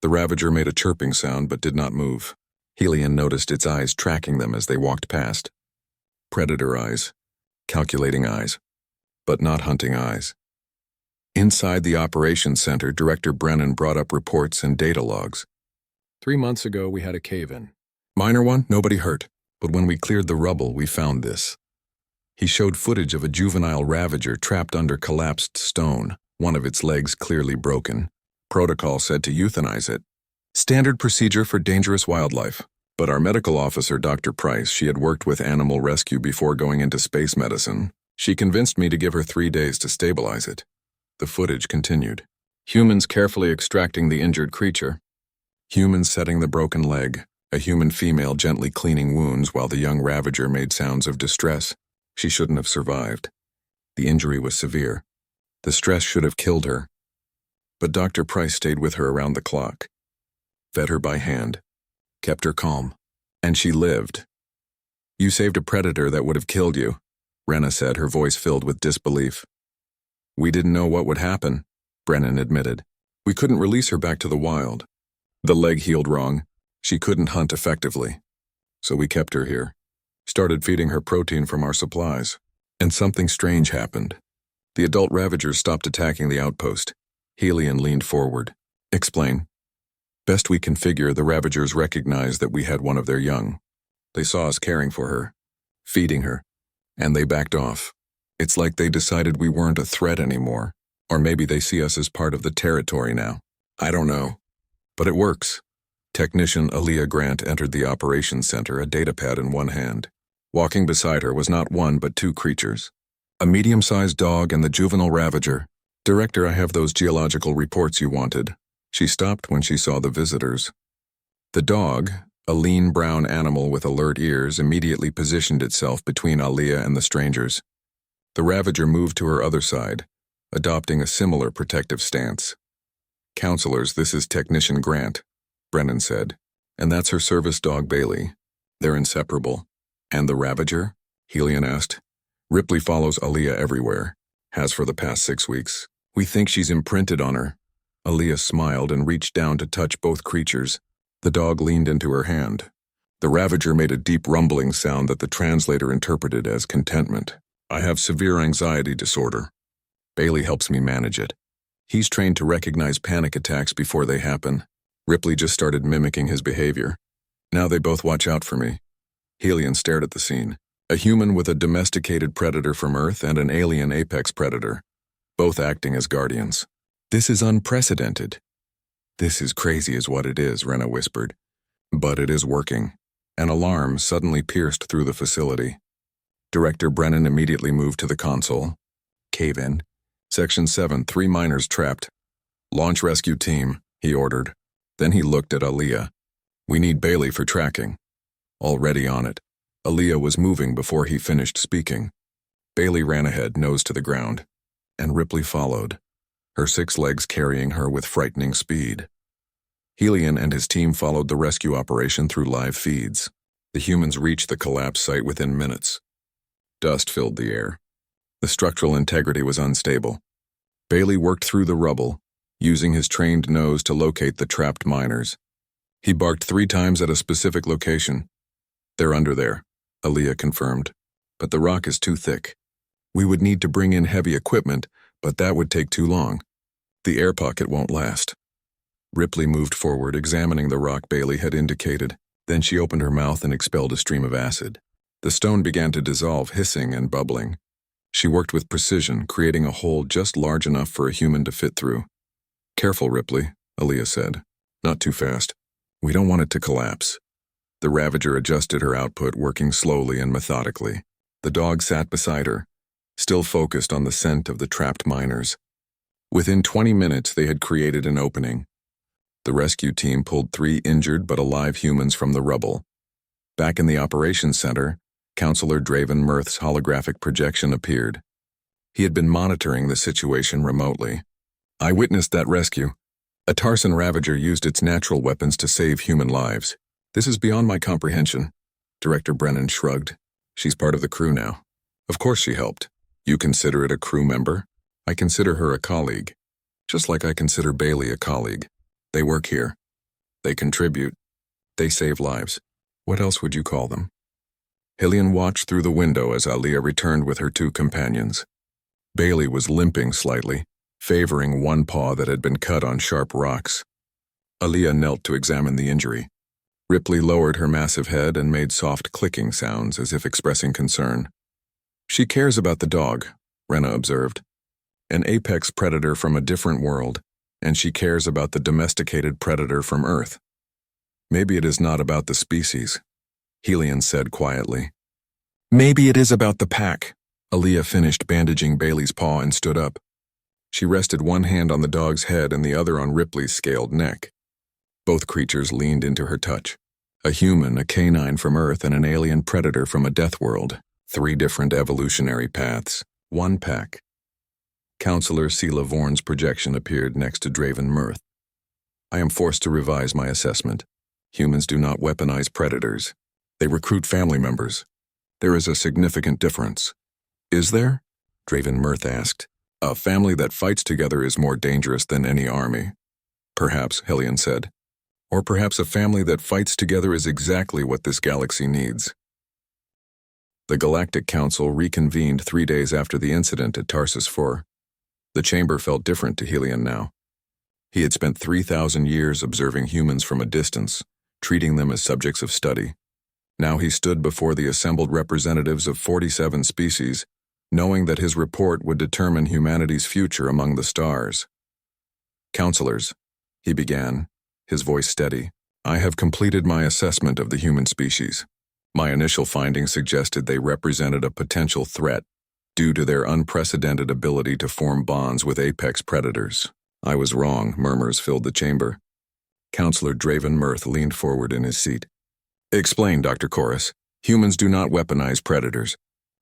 S1: The Ravager made a chirping sound but did not move. Helion noticed its eyes tracking them as they walked past. Predator eyes. Calculating eyes. But not hunting eyes. Inside the operations center, Director Brennan brought up reports and data logs. 3 months ago, we had a cave-in. Minor one, nobody hurt. But when we cleared the rubble, we found this. He showed footage of a juvenile Ravager trapped under collapsed stone, one of its legs clearly broken. Protocol said to euthanize it. Standard procedure for dangerous wildlife. But our medical officer, Dr. Price, she had worked with animal rescue before going into space medicine. She convinced me to give her 3 days to stabilize it. The footage continued. Humans carefully extracting the injured creature. Humans setting the broken leg. A human female gently cleaning wounds while the young Ravager made sounds of distress. She shouldn't have survived. The injury was severe. The stress should have killed her. But Dr. Price stayed with her around the clock. Fed her by hand. Kept her calm. And she lived. "You saved a predator that would have killed you," Renna said, her voice filled with disbelief. "We didn't know what would happen," Brennan admitted. "We couldn't release her back to the wild. The leg healed wrong. She couldn't hunt effectively. So we kept her here. Started feeding her protein from our supplies. And something strange happened. The adult Ravagers stopped attacking the outpost." Helion leaned forward. "Explain." "Best we can figure, the Ravagers recognized that we had one of their young. They saw us caring for her, feeding her, and they backed off. It's like they decided we weren't a threat anymore. Or maybe they see us as part of the territory now. I don't know. But it works." Technician Aaliyah Grant entered the operations center, a datapad in one hand. Walking beside her was not one but 2 creatures. A medium-sized dog and the juvenile Ravager. "Director, I have those geological reports you wanted." She stopped when she saw the visitors. The dog, a lean brown animal with alert ears, immediately positioned itself between Aaliyah and the strangers. The Ravager moved to her other side, adopting a similar protective stance. "Counselors, this is Technician Grant," Brennan said. "And that's her service dog Bailey. They're inseparable." "And the Ravager?" Helion asked. "Ripley follows Aaliyah everywhere. Has for the past 6 weeks. We think she's imprinted on her." Aaliyah smiled and reached down to touch both creatures. The dog leaned into her hand. The Ravager made a deep rumbling sound that the translator interpreted as contentment. "I have severe anxiety disorder. Bailey helps me manage it. He's trained to recognize panic attacks before they happen. Ripley just started mimicking his behavior. Now they both watch out for me." Helion stared at the scene. A human with a domesticated predator from Earth and an alien apex predator, both acting as guardians. "This is unprecedented." "This is crazy is what it is," Renna whispered. "But it is working." An alarm suddenly pierced through the facility. Director Brennan immediately moved to the console. "Cave-in. Section 7, 3 miners trapped. Launch rescue team," he ordered. Then he looked at Aaliyah. "We need Bailey for tracking." Already on it. Aaliyah was moving before he finished speaking. Bailey ran ahead, nose to the ground. And Ripley followed, her 6 legs carrying her with frightening speed. Helion and his team followed the rescue operation through live feeds. The humans reached the collapse site within minutes. Dust filled the air. The structural integrity was unstable. Bailey worked through the rubble, using his trained nose to locate the trapped miners. He barked 3 times at a specific location. "They're under there. Aaliyah confirmed. But the rock is too thick. We would need to bring in heavy equipment, but that would take too long. The air pocket won't last. Ripley moved forward, examining the rock Bailey had indicated. Then she opened her mouth and expelled a stream of acid. The stone began to dissolve, hissing and bubbling. She worked with precision, creating a hole just large enough for a human to fit through. "Careful, Ripley," Aaliyah said. "Not too fast. We don't want it to collapse." The Ravager adjusted her output, working slowly and methodically. The dog sat beside her, still focused on the scent of the trapped miners. Within 20 minutes, they had created an opening. The rescue team pulled 3 injured but alive humans from the rubble. Back in the operations center, Counselor Draven Mirth's holographic projection appeared. He had been monitoring the situation remotely. "I witnessed that rescue. A Tarsan Ravager used its natural weapons to save human lives. This is beyond my comprehension." Director Brennan shrugged. "She's part of the crew now. Of course she helped. You consider it a crew member? I consider her a colleague. Just like I consider Bailey a colleague. They work here. They contribute. They save lives. What else would you call them?" Hillian watched through the window as Aaliyah returned with her 2 companions. Bailey was limping slightly, favoring one paw that had been cut on sharp rocks. Aaliyah knelt to examine the injury. Ripley lowered her massive head and made soft clicking sounds as if expressing concern. "She cares about the dog," Rena observed. "An apex predator from a different world, and she cares about the domesticated predator from Earth. Maybe it is not about the species," Helion said quietly. "Maybe it is about the pack." Aaliyah finished bandaging Bailey's paw and stood up. She rested one hand on the dog's head and the other on Ripley's scaled neck. Both creatures leaned into her touch. A human, a canine from Earth, and an alien predator from a death world. 3 different evolutionary paths. 1 pack. Counselor Sela Vorn's projection appeared next to Draven Mirth. "I am forced to revise my assessment. Humans do not weaponize predators. They recruit family members. There is a significant difference." "Is there?" Draven Mirth asked. "A family that fights together is more dangerous than any army." "Perhaps," Helion said. "Or perhaps a family that fights together is exactly what this galaxy needs." The Galactic Council reconvened 3 days after the incident at Tarsus IV. The chamber felt different to Helion now. He had spent 3,000 years observing humans from a distance, treating them as subjects of study. Now he stood before the assembled representatives of 47 species, knowing that his report would determine humanity's future among the stars. "Counselors," he began, his voice steady, "I have completed my assessment of the human species. My initial findings suggested they represented a potential threat due to their unprecedented ability to form bonds with apex predators. I was wrong," murmurs filled the chamber. Counselor Draven Mirth leaned forward in his seat. "Explain, Dr. Chorus. Humans do not weaponize predators.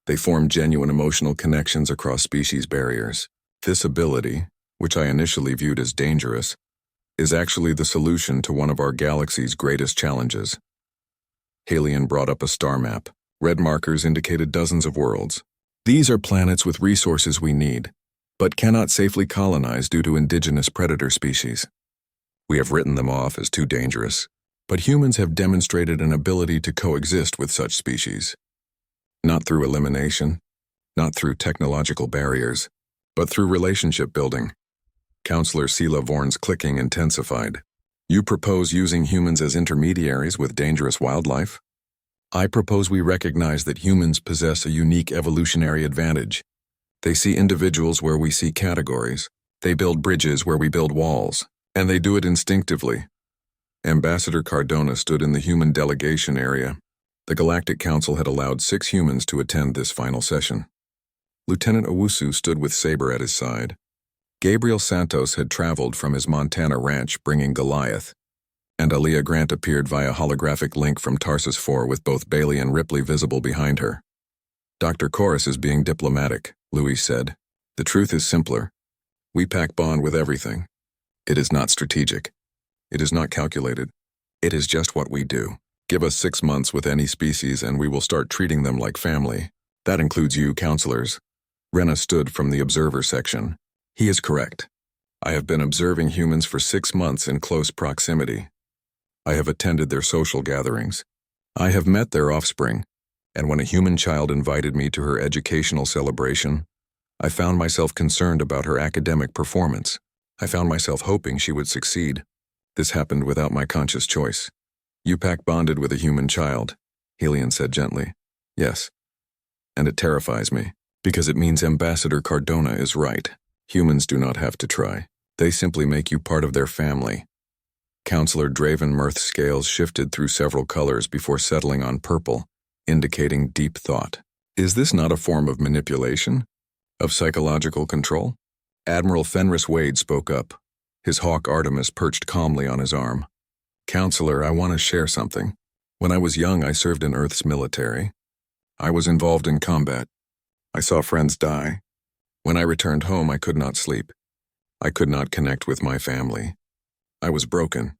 S1: They form genuine emotional connections across species barriers. This ability, which I initially viewed as dangerous, is actually the solution to one of our galaxy's greatest challenges." Halion brought up a star map. Red markers indicated dozens of worlds. "These are planets with resources we need, but cannot safely colonize due to indigenous predator species. We have written them off as too dangerous, but humans have demonstrated an ability to coexist with such species. Not through elimination, not through technological barriers, but through relationship building." Counselor Sela Vorn's clicking intensified. "You propose using humans as intermediaries with dangerous wildlife? I propose we recognize that humans possess a unique evolutionary advantage. They see individuals where we see categories. They build bridges where we build walls, and they do it instinctively." Ambassador Cardona stood in the human delegation area. The Galactic Council had allowed 6 humans to attend this final session. Lieutenant Owusu stood with Saber at his side. Gabriel Santos had traveled from his Montana ranch bringing Goliath, and Aaliyah Grant appeared via holographic link from Tarsus IV with both Bailey and Ripley visible behind her. "Dr. Chorus is being diplomatic," Louis said. "The truth is simpler. We pack bond with everything. It is not strategic. It is not calculated. It is just what we do. Give us 6 months with any species and we will start treating them like family. That includes you, counselors." Rena stood from the observer section. "He is correct. I have been observing humans for 6 months in close proximity. I have attended their social gatherings. I have met their offspring. And when a human child invited me to her educational celebration, I found myself concerned about her academic performance. I found myself hoping she would succeed. This happened without my conscious choice. You pack bonded with a human child, Helion said gently. Yes. And it terrifies me, because it means Ambassador Cardona is right. Humans do not have to try. They simply make you part of their family. Counselor Draven Mirth's scales shifted through several colors before settling on purple, indicating deep thought. Is this not a form of manipulation? Of psychological control? Admiral Fenris Wade spoke up. His hawk Artemis perched calmly on his arm. Counselor, I want to share something. When I was young, I served in Earth's military. I was involved in combat. I saw friends die. When I returned home, I could not sleep. I could not connect with my family. I was broken.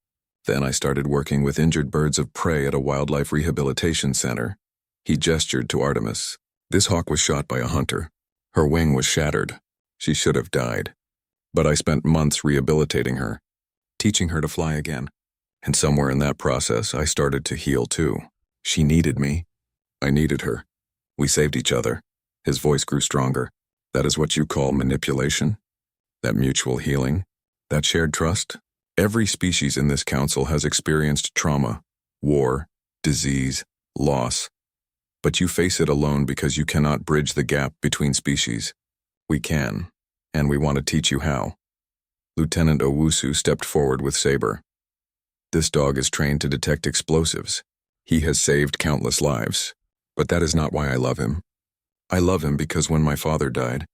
S1: Then I started working with injured birds of prey at a wildlife rehabilitation center. He gestured to Artemis. This hawk was shot by a hunter. Her wing was shattered. She should have died. But I spent months rehabilitating her, teaching her to fly again. And somewhere in that process, I started to heal too. She needed me. I needed her. We saved each other. His voice grew stronger. That is what you call manipulation? That mutual healing? That shared trust? Every species in this council has experienced trauma, war, disease, loss. But you face it alone because you cannot bridge the gap between species. We can, and we want to teach you how. Lieutenant Owusu stepped forward with saber. This dog is trained to detect explosives. He has saved countless lives. But that is not why I love him. I love him because when my father died,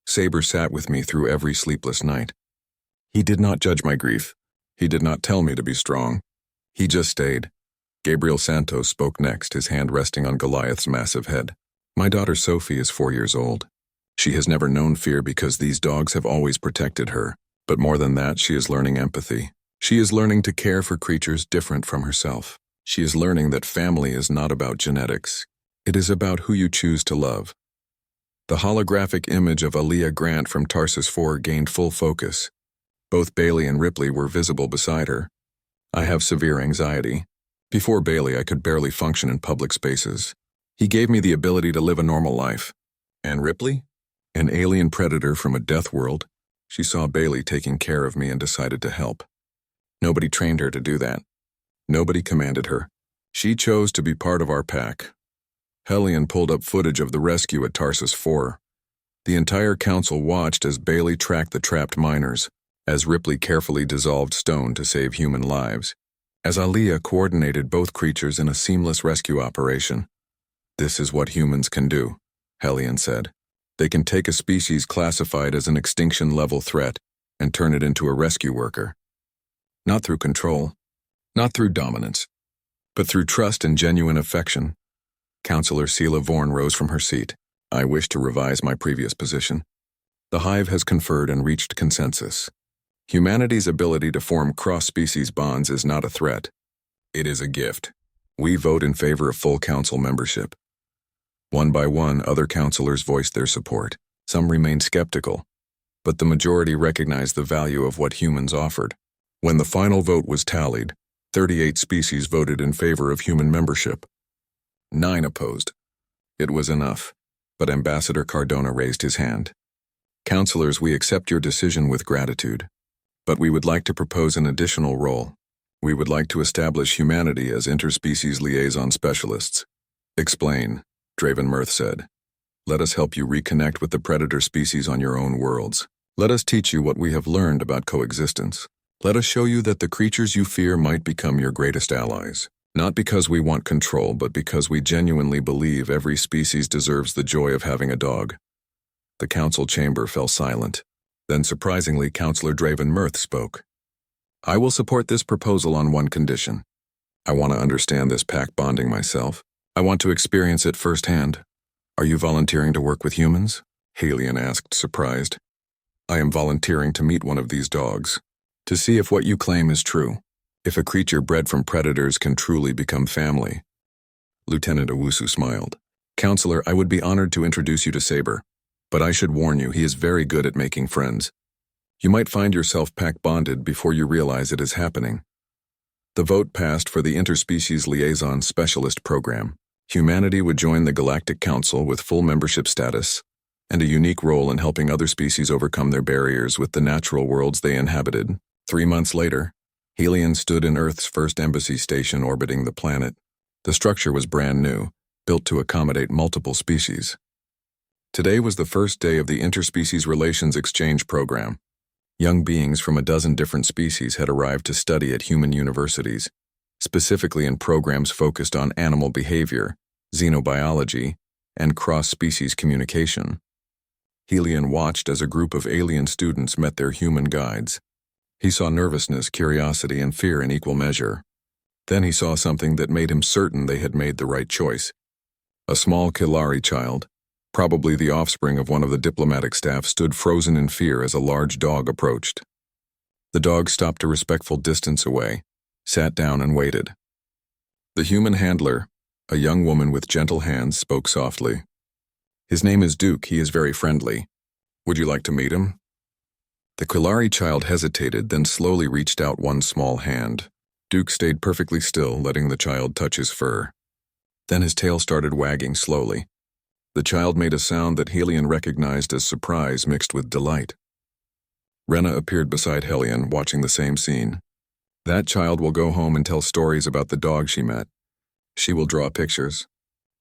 S1: Saber sat with me through every sleepless night. He did not judge my grief. He did not tell me to be strong. He just stayed. Gabriel Santos spoke next, his hand resting on Goliath's massive head. My daughter Sophie is 4 years old. She has never known fear because these dogs have always protected her. But more than that, she is learning empathy. She is learning to care for creatures different from herself. She is learning that family is not about genetics. It is about who you choose to love. The holographic image of Aaliyah Grant from Tarsus IV gained full focus. Both Bailey and Ripley were visible beside her. I have severe anxiety. Before Bailey, I could barely function in public spaces. He gave me the ability to live a normal life. And Ripley? An alien predator from a death world. She saw Bailey taking care of me and decided to help. Nobody trained her to do that. Nobody commanded her. She chose to be part of our pack. Helion pulled up footage of the rescue at Tarsus IV. The entire council watched as Bailey tracked the trapped miners, as Ripley carefully dissolved stone to save human lives, as Aaliyah coordinated both creatures in a seamless rescue operation. This is what humans can do, Helion said. They can take a species classified as an extinction-level threat and turn it into a rescue worker. Not through control, not through dominance, but through trust and genuine affection. Counselor Sela Vorn rose from her seat. I wish to revise my previous position. The Hive has conferred and reached consensus. Humanity's ability to form cross-species bonds is not a threat. It is a gift. We vote in favor of full council membership. One by one, other counselors voiced their support. Some remained skeptical, but the majority recognized the value of what humans offered. When the final vote was tallied, 38 species voted in favor of human membership. 9 opposed. It was enough, but Ambassador Cardona raised his hand. Counselors, we accept your decision with gratitude, but we would like to propose an additional role. We would like to establish humanity as interspecies liaison specialists. Explain, Draven Mirth said. Let us help you reconnect with the predator species on your own worlds. Let us teach you what we have learned about coexistence. Let us show you that the creatures you fear might become your greatest allies. Not because we want control, but because we genuinely believe every species deserves the joy of having a dog. The council chamber fell silent. Then surprisingly, Counselor Draven Mirth spoke. I will support this proposal on one condition. I want to understand this pack bonding myself. I want to experience it firsthand. Are you volunteering to work with humans? Helion asked, surprised. I am volunteering to meet one of these dogs, to see if what you claim is true. If a creature bred from predators can truly become family. Lieutenant Owusu smiled. Counselor, I would be honored to introduce you to Saber, but I should warn you, he is very good at making friends. You might find yourself pack bonded before you realize it is happening. The vote passed for the Interspecies Liaison Specialist Program. Humanity would join the Galactic Council with full membership status and a unique role in helping other species overcome their barriers with the natural worlds they inhabited. 3 months later, Helion stood in Earth's first embassy station orbiting the planet. The structure was brand new, built to accommodate multiple species. Today was the first day of the Interspecies Relations Exchange Program. Young beings from a dozen different species had arrived to study at human universities, specifically in programs focused on animal behavior, xenobiology, and cross-species communication. Helion watched as a group of alien students met their human guides. He saw nervousness, curiosity, and fear in equal measure. Then he saw something that made him certain they had made the right choice. A small Kilari child, probably the offspring of one of the diplomatic staff, stood frozen in fear as a large dog approached. The dog stopped a respectful distance away, sat down and waited. The human handler, a young woman with gentle hands, spoke softly. "His name is Duke. He is very friendly. Would you like to meet him?" The Kilari child hesitated, then slowly reached out one small hand. Duke stayed perfectly still, letting the child touch his fur. Then his tail started wagging slowly. The child made a sound that Helion recognized as surprise mixed with delight. Rena appeared beside Helion, watching the same scene. "That child will go home and tell stories about the dog she met. She will draw pictures.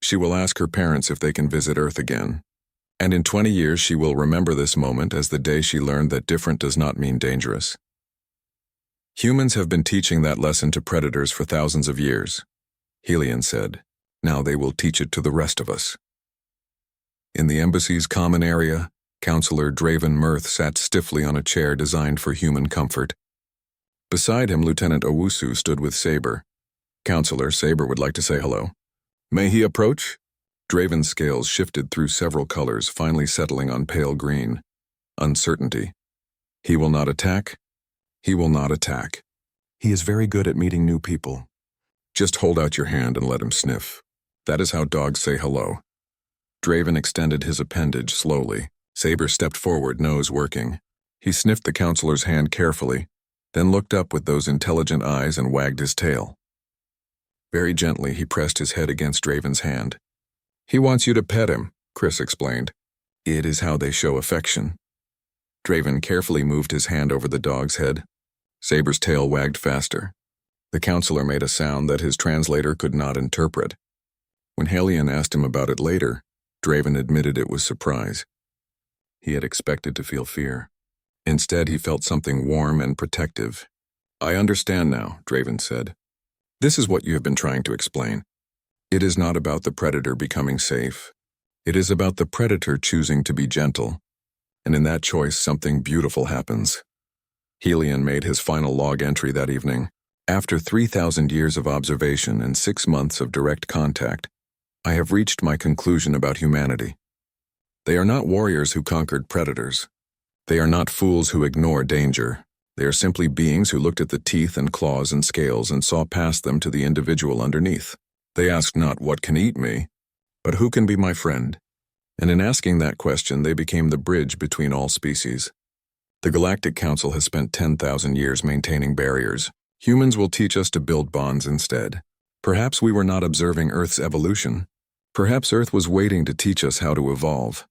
S1: She will ask her parents if they can visit Earth again. And in 20 years she will remember this moment as the day she learned that different does not mean dangerous." "Humans have been teaching that lesson to predators for thousands of years," Helion said. "Now they will teach it to the rest of us." In the embassy's common area, Counselor Draven Mirth sat stiffly on a chair designed for human comfort. Beside him, Lieutenant Owusu stood with Saber. "Counselor, Saber would like to say hello." "May he approach?" Draven's scales shifted through several colors, finally settling on pale green. Uncertainty. "He will not attack?" "He will not attack. He is very good at meeting new people. Just hold out your hand and let him sniff. That is how dogs say hello." Draven extended his appendage slowly. Saber stepped forward, nose working. He sniffed the counselor's hand carefully, then looked up with those intelligent eyes and wagged his tail. Very gently, he pressed his head against Draven's hand. "He wants you to pet him," Chris explained. "It is how they show affection." Draven carefully moved his hand over the dog's head. Saber's tail wagged faster. The counselor made a sound that his translator could not interpret. When Helion asked him about it later, Draven admitted it was surprise. He had expected to feel fear. Instead, he felt something warm and protective. "I understand now," Draven said. "This is what you have been trying to explain. It is not about the predator becoming safe. It is about the predator choosing to be gentle. And in that choice, something beautiful happens." Helion made his final log entry that evening. "After 3,000 years of observation and 6 months of direct contact, I have reached my conclusion about humanity. They are not warriors who conquered predators. They are not fools who ignore danger. They are simply beings who looked at the teeth and claws and scales and saw past them to the individual underneath. They asked not what can eat me, but who can be my friend. And in asking that question, they became the bridge between all species. The Galactic Council has spent 10,000 years maintaining barriers. Humans will teach us to build bonds instead. Perhaps we were not observing Earth's evolution. Perhaps Earth was waiting to teach us how to evolve."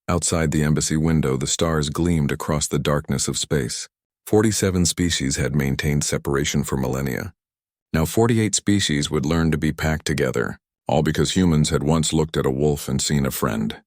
S1: Outside the embassy window, the stars gleamed across the darkness of space. 47 species had maintained separation for millennia. Now 48 species would learn to be packed together, all because humans had once looked at a wolf and seen a friend.